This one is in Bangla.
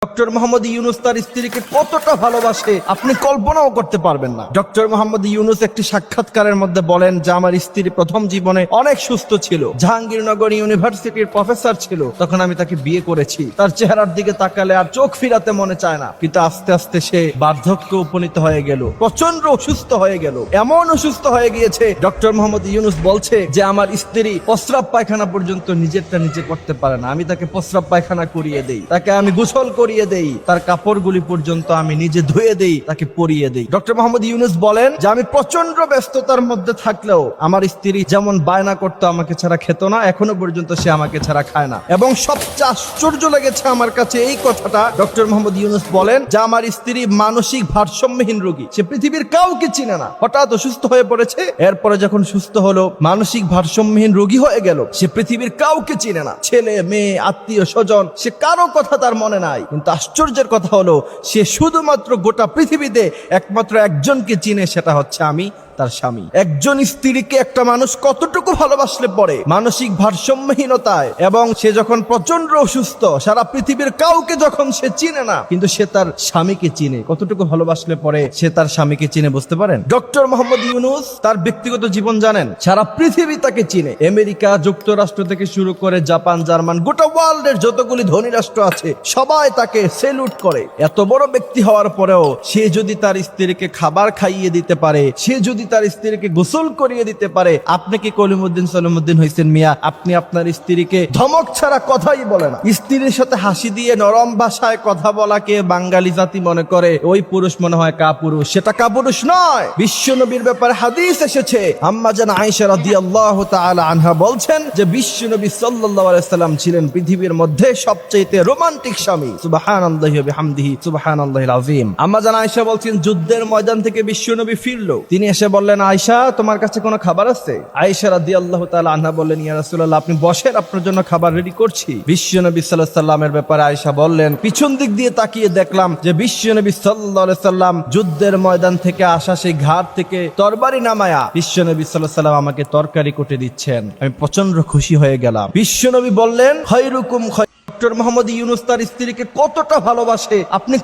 ডক্টর মোহাম্মদ ইউনূস তার স্ত্রীকে কতটা ভালোবাসে আপনি কল্পনাও করতে পারবেন না। ডক্টর মোহাম্মদ ইউনূস একটি সাক্ষাৎকারের মধ্যে বলেন যে আমার স্ত্রী প্রথম জীবনে অনেক সুস্থ ছিল, জাহাঙ্গীরনগর ইউনিভার্সিটির প্রফেসর ছিল, তখন আমি তাকে বিয়ে করেছি। তার চেহারার দিকে তাকালে আর চোখ ফিরাতে মনে চায় না, কিন্তু আস্তে আস্তে সে বার্ধক্যে উপনীত হয়ে গেল, প্রচন্ড অসুস্থ হয়ে গেল, এমন অসুস্থ হয়ে গিয়েছে ডক্টর মোহাম্মদ ইউনূস বলছে যে আমার স্ত্রী প্রস্রাব পায়খানা পর্যন্ত নিজেরটা নিজে করতে পারে না, আমি তাকে প্রস্রাব পায়খানা করিয়ে দেই, তাকে আমি গোসল করিয়ে দেই, তার কাপড়গুলি পর্যন্ত আমি নিজে ধুয়ে দেই, তাকে পরিয়ে দেই। ডক্টর মোহাম্মদ ইউনূস বলেন যে আমি প্রচন্ড ব্যস্ততার মধ্যে থাকলেও আমার স্ত্রী যেমন বায়না করতো আমাকে ছাড়া খেত না, এখনো পর্যন্ত সে আমাকে ছাড়া খায় না। এবং সবচেয়ে আশ্চর্য লেগেছে আমার কাছে এই কথাটা, ডক্টর মোহাম্মদ ইউনূস বলেন যে আমার স্ত্রী মানসিক ভারসাম্যহীন রোগী, সে পৃথিবীর কাউকে চিনে না, হঠাৎ অসুস্থ হয়ে পড়েছে, এরপরে যখন সুস্থ হলো মানসিক ভারসাম্যহীন রোগী হয়ে গেল, সে পৃথিবীর কাউকে চিনে না, ছেলে মেয়ে আত্মীয় স্বজন সে কারো কথা তার মনে নাই। কিন্তু আশ্চর্যের কথা হলো সে শুধুমাত্র গোটা পৃথিবীতে একমাত্র একজনকে চিনে, সেটা হচ্ছে আমি, তার স্বামী। একজন স্ত্রীকে একটা মানুষ কতটুকু ভালোবাসলে পরে মানসিক ভারসাম্যহীনতায়, এবং সে যখন প্রচন্ড অসুস্থ, সারা পৃথিবীর কাউকে যখন সে চিনে না, কিন্তু সে তার স্বামীকে চিনে, কতটুকু ভালোবাসলে পরে সে তার স্বামীকে চিনে, বুঝতে পারেন? ডক্টর মোহাম্মদ ইউনূস তার ব্যক্তিগত জীবন জানেন, সারা পৃথিবী তাকে চিনে, আমেরিকা যুক্তরাষ্ট্র থেকে শুরু করে জাপান, জার্মান, গোটা ওয়ার্ল্ডের যতগুলি ধনী রাষ্ট্র আছে সবাই তাকে সেলুট করে। এত বড় ব্যক্তি হওয়ার পরেও সে যদি তার স্ত্রীকে খাবার খাইয়ে দিতে পারে, সে যদি তার স্ত্রীকে গোসল করিয়ে দিতে পারে, আপনি কি কলিমুদ্দিন সলিমুদ্দিন হইছেন মিয়া? আপনি আপনার স্ত্রীকে ধমক ছাড়া কথাই বলে না। স্ত্রীর সাথে হাসি দিয়ে নরম ভাষায় কথা বলাকে বাঙালি জাতি মনে করে ওই পুরুষ মনে হয় কাপুরুষ, সেটা কাপুরুষ নয়। বিশ্ব নবীর ব্যাপারে হাদিস এসেছে, আম্মা জান আয়েশা রাদিয়াল্লাহু তাআলা আনহা বলছেন যে বিশ্ব নবী সাল্লাল্লাহু আলাইহি সাল্লাম ছিলেন পৃথিবীর মধ্যে সবচেয়ে রোমান্টিক স্বামী। সুবহানাল্লাহি ওয়া বিহামদিহি সুবহানাল্লাহিল আযীম। আম্মা জান আয়েশা বলছেন যুদ্ধের ময়দান থেকে বিশ্ব নবী ফিরলো, তিনি এসে বললেন, আয়েশা তোমার কাছে কোনো খাবার আছে? আয়েশা রাদিয়াল্লাহু তাআলা আনহা বললেন, ইয়া রাসূলুল্লাহ আপনি বসেন, আপনার জন্য খাবার রেডি করছি। বিশ্বনবী সাল্লাল্লাহু আলাইহি সাল্লামের ব্যাপারে আয়েশা বললেন, পিছন দিক দিয়ে তাকিয়ে দেখলাম যে বিশ্বনবী সাল্লাল্লাহু আলাইহি সাল্লাম যুদ্ধের ময়দান থেকে আসা সেই ঘাট থেকে তরবারি নামায়া বিশ্বনবী সাল্লাল্লাহু আলাইহি সাল্লাম আমাকে তরকারি কোটে দিচ্ছেন। আমি প্রচন্ড খুশি হয়ে গেলাম। বিশ্বনবী বললেন, খায়রুকুম খায়রুকুম। ডক্টর মোহাম্মদ ইউনূস তার স্ত্রীকে কতটা ভালোবাসে আপনি